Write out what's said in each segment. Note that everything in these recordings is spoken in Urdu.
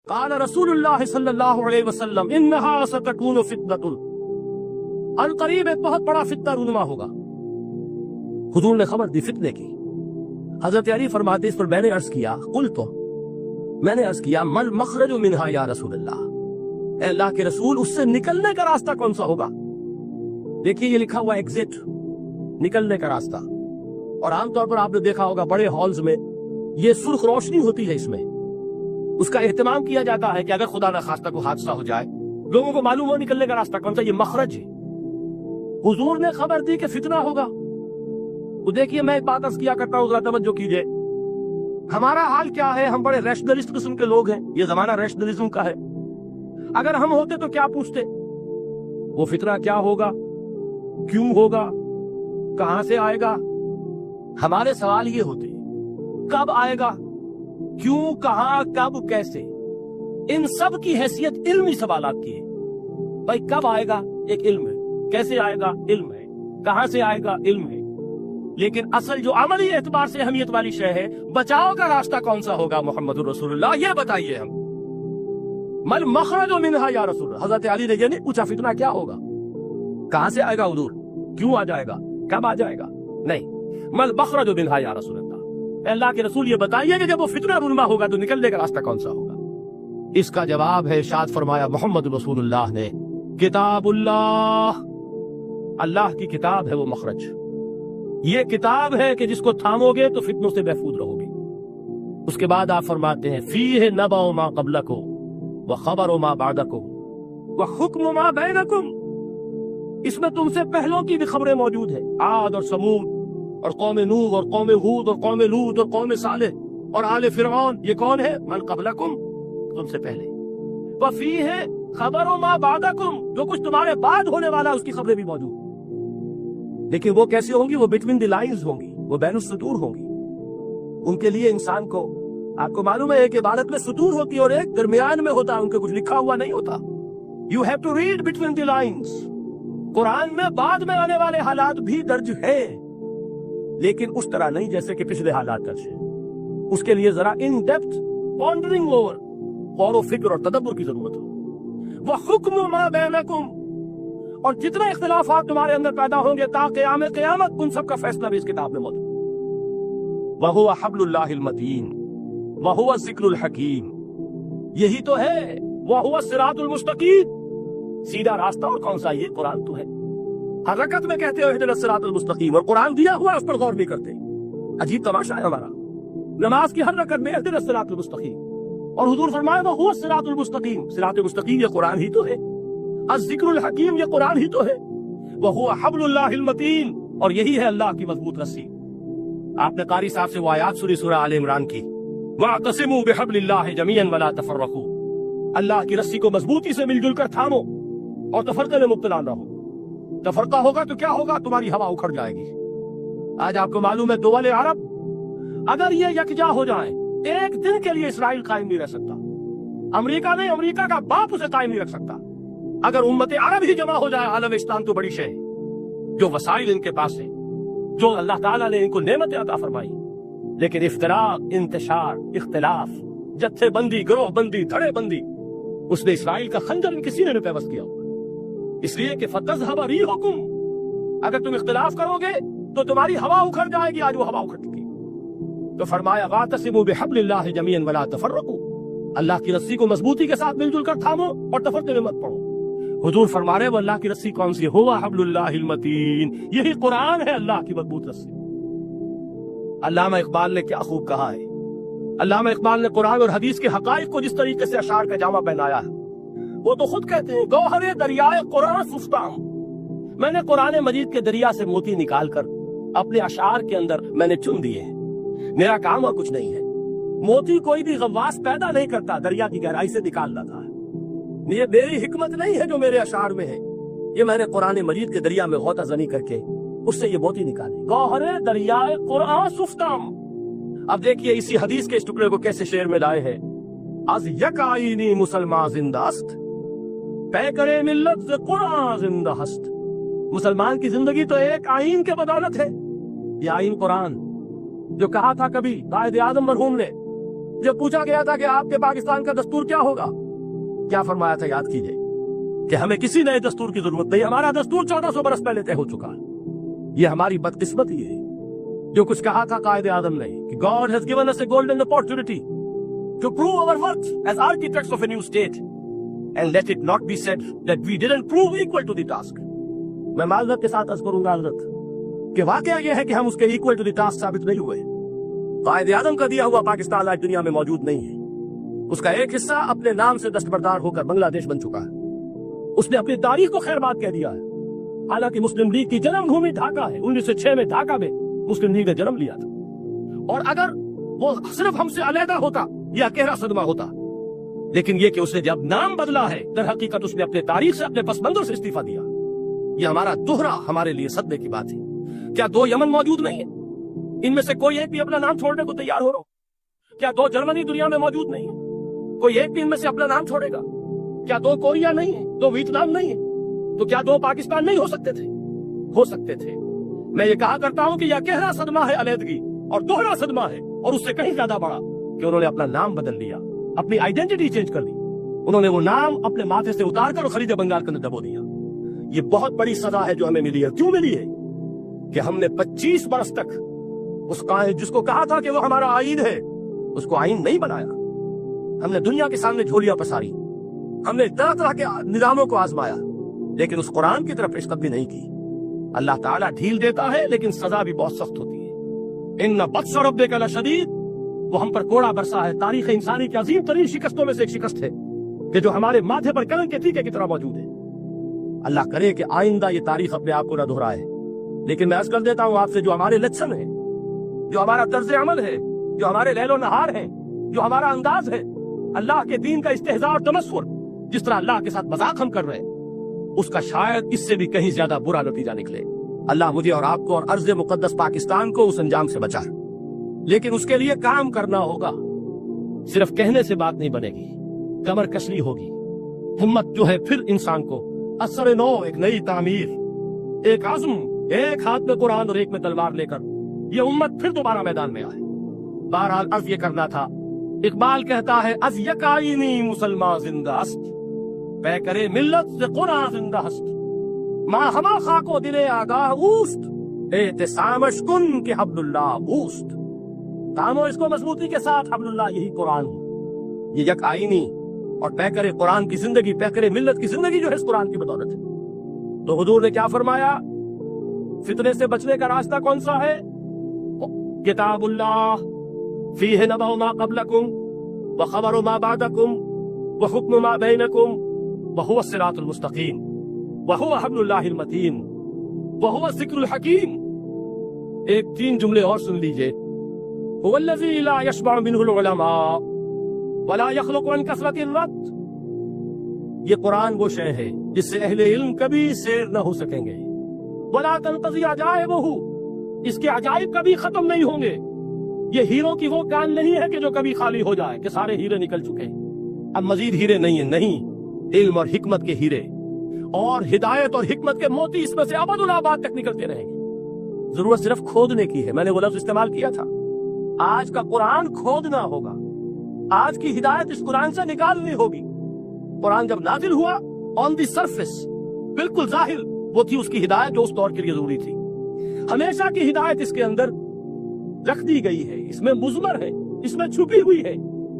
قال رسول اللہ صلی اللہ علیہ وسلم انہا ستکون فتنۃ، عنقریب ایک بہت بڑا فتنہ رونما ہوگا۔ حضور نے خبر دی فتنے کی۔ حضرت علی فرماتے اس پر میں نے عرض کیا، میں نے عرض کیا مل مخرج منہا یا رسول اللہ، اے اللہ کے رسول اس سے نکلنے کا راستہ کون سا ہوگا؟ دیکھیے یہ لکھا ہوا ایگزٹ، نکلنے کا راستہ۔ اور عام طور پر آپ نے دیکھا ہوگا بڑے ہالز میں یہ سرخ روشنی ہوتی ہے، اس میں اس کا اہتمام کیا جاتا ہے کہ اگر خدا نخواستہ کو حادثہ ہو جائے لوگوں کو معلوم ہو نکلنے کا راستہ کون سا، یہ مخرج ہے۔ حضور نے خبر دی کہ فتنہ ہوگا۔ تو دیکھیے میں ایک بات عرض کیا کرتا ہوں، ذرا توجہ کیجئے، ہمارا حال کیا ہے؟ ہم بڑے ریشنلسٹ قسم کے لوگ ہیں، یہ زمانہ ریشنلزم کا ہے۔ اگر ہم ہوتے تو کیا پوچھتے؟ وہ فتنہ کیا ہوگا، کیوں ہوگا، کہاں سے آئے گا؟ ہمارے سوال یہ ہوتے، کب آئے گا، کیوں، کہاں، کب، کیسے؟ ان سب کی حیثیت علمی سوالات کی ہے۔ بھائی کب آئے گا ایک علم ہے، کیسے آئے گا علم ہے، کہاں سے آئے گا علم ہے، لیکن اصل جو عملی اعتبار سے اہمیت والی شے ہے، بچاؤ کا راستہ کون سا ہوگا محمد رسول اللہ، یہ بتائیے ہم۔ مل مخرج منہا یا رسول اللہ، حضرت علی نے یہ نہیں پوچھا فتنہ کیا ہوگا، کہاں سے آئے گا حضور، کیوں آ جائے گا، کب آ جائے گا، نہیں، مل مخرج منہا یا رسول اللہ، اے اللہ کے رسول یہ بتائیے کہ جب وہ فتنہ رونما ہوگا تو نکلنے کا راستہ کون سا ہوگا؟ اس کا جواب ہے، ارشاد فرمایا محمد رسول اللہ نے، کتاب اللہ، اللہ کی کتاب ہے وہ مخرج۔ یہ کتاب ہے کہ جس کو تھامو گے تو فتنوں سے محفوظ رہو گے۔ اس کے بعد آپ فرماتے ہیں فیہ نبأ ما قبلکم وخبر ما بعدکم وحکم ما بینکم، اس میں تم سے پہلوں کی بھی خبریں موجود ہیں، عاد اور سمود اور قوم نوح اور قوم ہود اور قوم لوط اور قوم صالح اور آل فرعون، یہ کون ہے؟ من قبلکم، تم سے پہلے۔ وفیہ خبر ما بعدکم، جو کچھ تمہارے بعد ہونے والا اس کی خبریں بھی موجود، لیکن وہ کیسے ہوں گی؟ وہ بٹوین دی لائنز ہوں گی، وہ بین السطور ہوں گی۔ ان کے لیے انسان کو، آپ کو معلوم ہے ایک عبارت میں سطور ہوتی ہے اور ایک درمیان میں ہوتا ہے، ان کے کچھ لکھا ہوا نہیں ہوتا۔ You have to read between the lines. Quran میں بعد میں آنے والے حالات بھی درج ہیں، لیکن اس طرح نہیں جیسے کہ پچھلے حالات درج ہیں۔ اس کے لیے ذرا ان ڈیپتھ پونڈرنگ اوور، غور و فکر اور تدبر کی ضرورت ہو۔ وَحُکْمُ مَا بَيْنَكُمْ، اور جتنے اختلافات تمہارے اندر پیدا ہوں گے تا قیام قیامت، ان سب کا فیصلہ بھی اس کتاب میں موجود۔ وَهُوَ حَبْلُ اللَّهِ الْمَتِينُ وَهُوَ الذِّكْرُ الْحَكِيمُ، یہی تو ہے، وَهُوَ الصِّرَاطُ الْمُسْتَقِيمُ، سیدھا راستہ۔ اور کون سا؟ یہ قرآن تو ہے۔ ہر رکعت میں کہتے ہو اهْدِنَا الصِّرَاطَ الْمُسْتَقِيمُ، اور قرآن دیا ہوا اس پر غور نہیں کرتے۔ عجیب تماشا ہے ہمارا، نماز کی ہر رکعت میں اهْدِنَا الصِّرَاطَ الْمُسْتَقِيمُ، اور حضور فرمائے وَهُوَ الصِّرَاطُ الْمُسْتَقِيمُ، صراط مستقیم یہ قرآن ہی تو ہے۔ الذکر الحکیم یہ قرآن ہی تو ہے۔ وَهُوَ حَبْلُ اللَّهِ الْمَتِينُ، اور یہی ہے اللہ کی مضبوط رسی۔ آپ نے قاری صاحب سے وہ آیات سنی سورہ آل عمران کی، وَاعْتَصِمُوا بِحَبْلِ اللَّهِ جَمِيعًا وَلَا تَفَرَّقُوا، اللہ کی رسی کو مضبوطی سے مل جل کر تھامو اور تفرقے میں مبتلا نہ ہو۔ تفرقہ ہوگا تو کیا ہوگا؟ تمہاری ہوا اکھڑ جائے گی۔ آج آپ کو معلوم ہے دول عرب اگر یہ یکجا ہو جائیں، ایک دن کے لیے اسرائیل قائم نہیں رہ سکتا، امریکہ نہیں، امریکہ کا باپ اسے قائم نہیں رکھ سکتا۔ اگر امت عرب ہی جمع ہو جائے، عالم اسلام تو بڑی شے ہے، جو وسائل ان کے پاس ہیں، جو اللہ تعالیٰ نے ان کو نعمت عطا فرمائی، لیکن افتراق، انتشار، اختلاف، جتھے بندی، گروہ بندی، دھڑے بندی، اس نے اسرائیل کا خنجر ان کے سینے میں پیوست کیا ہوا۔ اس لیے کہ فَتَذْهَبَ رِيحُكُمْ، اگر تم اختلاف کرو گے تو تمہاری ہوا اکھڑ جائے گی۔ آج وہ ہوا اکھڑ چکی۔ تو فرمایا وَاعْتَصِمُوا بِحَبْلِ اللَّهِ جَمِيعًا وَلَا تَفَرَّقُوا، اللہ کی رسی کو مضبوطی کے ساتھ مل جل کر تھامو اور تفرقے میں مت پڑو۔ حضور فرما رہے وہ اللہ کی رسی کون سی؟ ہوا حبل اللہ المتین، یہی قرآن ہے اللہ کی مضبوط رسی۔ علامہ اقبال نے کیا خوب کہا ہے، علامہ اقبال نے قرآن اور حدیث کے حقائق کو جس طریقے سے اشعار کا جامع پہنایا ہے، وہ تو خود کہتے ہیں گوہر دریائے قرآن سفتام، میں نے قرآن مجید کے دریا سے موتی نکال کر اپنے اشعار کے اندر میں نے چن دیے ہیں، میرا کام اور کچھ نہیں ہے۔ موتی کوئی بھی غواص پیدا نہیں کرتا، دریا کی گہرائی سے نکال لاتا ہے۔ یہ میری حکمت نہیں ہے جو میرے اشعار میں ہے، یہ میں نے قرآن مجید کے دریا میں غوطہ زنی کر کے اس سے یہ موتی نکالی۔ گوہر دریائے قرآن سفتم۔ اب دیکھیے اسی حدیث کے اس ٹکڑے کو کیسے شعر میں لائے ہیں۔ از یک آئینی مسلمان زندہ است، پیکرے ملت ز قرآن زندہ ہست۔ مسلمان کی زندگی تو ایک آئین کے بدولت ہے، یہ آئین قرآن، جو کہا تھا کبھی قائد اعظم مرحوم نے جب پوچھا گیا تھا کہ آپ کے پاکستان کا دستور کیا ہوگا، کیا فرمایا تھا؟ یاد کیجئے کہ ہمیں کسی نئے دستور کی ضرورت نہیں، ہمارا دستور 1400 برس پہلے طے ہو چکا ہے۔ یہ ہماری بدقسمتی ہے جو کچھ کہا تھا قائد اعظم نے کہ God has given us a golden opportunity to prove our worth as architects of a new state and let it not be said that we didn't prove equal to the task۔ میں معذرت کے ساتھ عرض کروں گا حضرت کہ واقعہ یہ ہے کہ ہم اس کے equal to the task ثابت نہیں ہوئے۔ قائد اعظم کا دیا ہوا پاکستان آج دنیا میں موجود نہیں ہے، اس کا ایک حصہ اپنے نام سے دستبردار ہو کر بنگلہ دیش بن چکا ہے، اس نے اپنی تاریخ کو خیر بات کہہ دیا ہے۔ حالانکہ مسلم لیگ کی جنم بھومی ڈھاکہ ہے، 1906 میں ڈھاکہ میں مسلم لیگ نے جنم لیا تھا، اور اگر وہ صرف ہم سے علیحدہ ہوتا یہ اکیلا صدمہ ہوتا، لیکن یہ کہ اس نے جب نام بدلا ہے در حقیقت اس نے اپنے تاریخ سے اپنے پس منظر سے استعفیٰ دیا۔ یہ ہمارا دوہرا ہمارے لیے صدمے کی بات ہے۔ کیا 2 یمن موجود نہیں ہے؟ ان میں سے کوئی ایک بھی اپنا نام چھوڑنے کو تیار ہو رہا؟ کیا 2 جرمنی دنیا میں موجود نہیں ہے؟ کوئی ایک بھی ان میں سے اپنا نام چھوڑے گا؟ کیا 2 کوریا نہیں ہے؟ 2 ویتنام نہیں ہے؟ تو کیا 2 پاکستان نہیں ہو سکتے تھے؟ ہو سکتے تھے۔ میں یہ کہا کرتا ہوں کہ یہ گہرا صدمہ ہے علیحدگی، اور دوہرا صدمہ ہے، اور اس سے کہیں زیادہ بڑا کہ انہوں نے اپنا نام بدل لیا، اپنی آئیڈینٹی چینج کر لی، انہوں نے وہ نام اپنے ماتھے سے اتار کر خلیج بنگال کے اندر دبو دیا۔ یہ بہت بڑی سزا ہے جو ہمیں ملی ہے۔ کیوں ملی ہے؟ کہ ہم نے 25 برس تک اس قائد جس کو کہا تھا کہ وہ ہمارا آئین ہے، اس کو آئین نہیں بنایا۔ ہم نے دنیا کے سامنے جھولیاں پساری، ہم نے طرح طرح کے نظاموں کو آزمایا، لیکن اس قرآن کی طرف پیشقدمی نہیں کی۔ اللہ تعالیٰ ڈھیل دیتا ہے لیکن سزا بھی بہت سخت ہوتی ہے۔ ان بطش ربک لشدید، وہ ہم پر کوڑا برسا ہے۔ تاریخ انسانی کی عظیم ترین شکستوں میں سے ایک شکست ہے کہ جو ہمارے ماتھے پر کلن کے ٹیکے کی طرح موجود ہے۔ اللہ کرے کہ آئندہ یہ تاریخ اپنے آپ کو نہ دہرائے، لیکن میں عرض کر دیتا ہوں آپ سے، جو ہمارے لچھن ہیں، جو ہمارا طرز عمل ہے، جو ہمارے لیل و نہار ہیں، جو ہمارا انداز ہے، اللہ کے دین کا استہزاء اور تمسخر، جس طرح اللہ کے ساتھ مذاق ہم کر رہے ہیں، اس کا شاید اس سے بھی کہیں زیادہ برا نتیجہ نکلے۔ اللہ مجھے اور آپ کو اور ارض مقدس پاکستان کو اس انجام سے بچائے، لیکن اس کے لیے کام کرنا ہوگا۔ صرف کہنے سے بات نہیں بنے گی، کمر کشلی ہوگی، ہمت جو ہے پھر انسان کو اثر نو، ایک نئی تعمیر، ایک عزم، ایک ہاتھ میں قرآن اور ایک میں تلوار لے کر یہ امت پھر دوبارہ میدان میں آئے۔ بہرحال عرض یہ کرنا تھا، اقبال کہتا ہے از یک آئینی مسلمان زندہ است، پے کرے ملت سے قرآن زندہ است، ماں ہما خاک و دل آگاہ اوست، اعتصامش کن کہ حبل اللہ اوست۔ تامو اس کو مضبوطی کے ساتھ، حبل اللہ یہی قرآن ہے۔ یہ یک آئینی اور پیکر قرآن کی زندگی، پیکر ملت کی زندگی جو ہے اس قرآن کی بدولت ہے۔ تو حضور نے کیا فرمایا؟ فتنے سے بچنے کا راستہ کون سا ہے؟ کتاب اللہ فیہ نبأ ما قبلکم وخبر ما بعدکم وحکم ما بینکم وہو الصراط المستقیم وہو حبل اللہ المتین وہو الذکر الحکیم۔ ایک 3 جملے اور سن لیجئے۔ هو الذی لا یشبع منہ العلماء ولا یخلق عن کثرت الرد۔ یہ قرآن وہ شے ہے جس سے اہل علم کبھی سیر نہ ہو سکیں گے۔ ولا تنقضی عجائبہ، اس کے عجائب کبھی ختم نہیں ہوں گے۔ یہ ہیروں کی وہ کان نہیں ہے کہ جو کبھی خالی ہو جائے کہ سارے ہیرے نکل چکے، اب مزید ہیرے نہیں ہیں، نہیں، علم اور حکمت کے ہیرے اور ہدایت اور حکمت کے موتی اس میں سے ابد الآباد تک نکلتے رہیں گے۔ ضرورت صرف کھودنے کی ہے۔ میں نے وہ لفظ استعمال کیا تھا، آج کا قرآن کھودنا ہوگا، آج کی ہدایت اس قرآن سے نکالنی ہوگی۔ قرآن جب نازل ہوا آن دی سرفیس، بالکل ظاہر وہ تھی اس کی ہدایت جو اس دور کے لیے ضروری تھی۔ ہمیشہ کی ہدایت اس کے اندر رکھ دی گئی ہے، اس میں مضمر ہے، اس میں چھپی ہوئی ہے،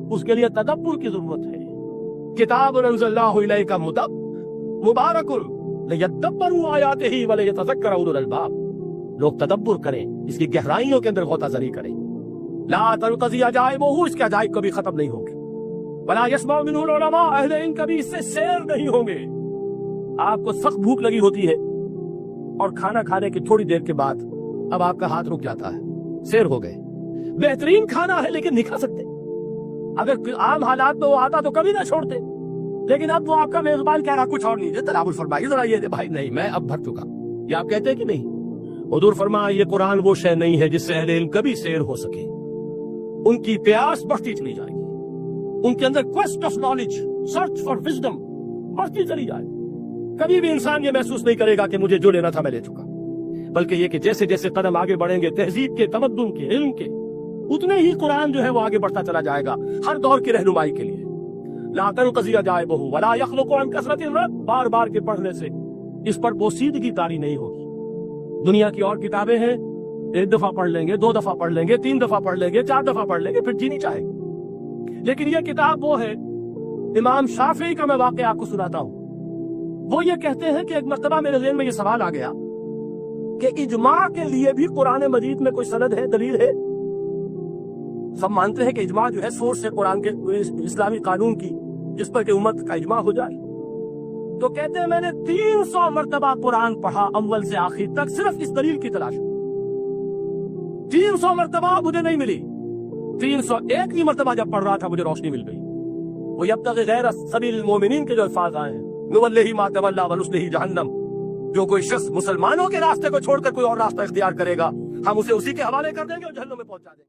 اس کے لیے تدبر کی ضرورت ہے۔ کتاب انزلناہ الیک مبارک لیدبروا آیاتہ ولیتذکر اولو الالباب۔ لوگ تدبر کریں، اس کی گہرائیوں کے اندر غوطہ زنی کریں۔ لا تنقضی عجائبہ، اس کے عجائب کبھی ختم نہیں ہوں گے۔ ولا یسمع منہ العلماء، اہل علم کبھی اس سے سیر نہیں ہوں گے۔ آپ کو سخت بھوک لگی ہوتی ہے اور کھانا کھانے کی تھوڑی دیر کے بعد اب آپ کا ہاتھ رک جاتا ہے، سیر ہو گئے۔ بہترین کھانا ہے لیکن نہیں کھا سکتے۔ اگر عام حالات میں وہ آتا تو کبھی نہ چھوڑتے، لیکن اب وہ آپ کا میزبان کہہ رہا کچھ اور نہیں، تناول فرمائیے ذرا یہ دے بھائی، نہیں میں اب بھر چکا، یہ آپ کہتے ہیں کہ نہیں؟ حضور فرمایا یہ قرآن وہ شے نہیں ہے جس سے اہل علم کبھی سیر ہو سکے۔ ان کی پیاس بڑھتی چلی جائے گی، ان کے اندر quest of knowledge, search for wisdom بڑھتی چلی جائے گی۔ کبھی بھی انسان یہ محسوس نہیں کرے گا کہ مجھے جو لینا تھا میں لے چکا، بلکہ یہ کہ جیسے جیسے قدم آگے بڑھیں گے تہذیب کے، تمدن کے، علم کے، اتنے ہی قرآن جو ہے وہ آگے بڑھتا چلا جائے گا ہر دور کی رہنمائی کے لیے. لا تنقضی عجائبہ ولا یخلق عن کثرت الرد، بار بار کے پڑھنے سے اس پر بوسیدگی طاری نہیں ہوگی. دنیا کی اور کتابیں ہیں، ایک دفعہ پڑھ لیں گے، 2 دفعہ پڑھ لیں گے، 3 دفعہ پڑھ لیں گے، 4 دفعہ پڑھ لیں گے، پھر جی نہیں چاہے گی. لیکن یہ کتاب وہ ہے، امام شافعی کا میں واقعہ آپ کو سناتا ہوں. وہ یہ کہتے ہیں کہ ایک مرتبہ میرے ذہن میں یہ سوال آ گیا کہ اجماع کے لیے بھی قرآن مجید میں کوئی سند ہے، دلیل ہے؟ سب مانتے ہیں کہ اجماع جو ہے سورس ہے قرآن کے اسلامی قانون کی، جس پر کہ امت کا اجماع ہو جائے. تو کہتے ہیں میں نے 300 مرتبہ قرآن پڑھا اول سے آخر تک، صرف اس دلیل کی تلاش. 300 مرتبہ مجھے نہیں ملی. 301 مرتبہ جب پڑھ رہا تھا مجھے روشنی مل گئی. وہ یبتغی غیر سبیل المومنین کے جو الفاظ آئے ہیں، نولیہ ما تولی ونصلہ جہنم، جو کوئی شخص مسلمانوں کے راستے کو چھوڑ کر کوئی اور راستہ اختیار کرے گا ہم اسے اسی کے حوالے کر دیں گے اور جہنم میں پہنچا دیں گے.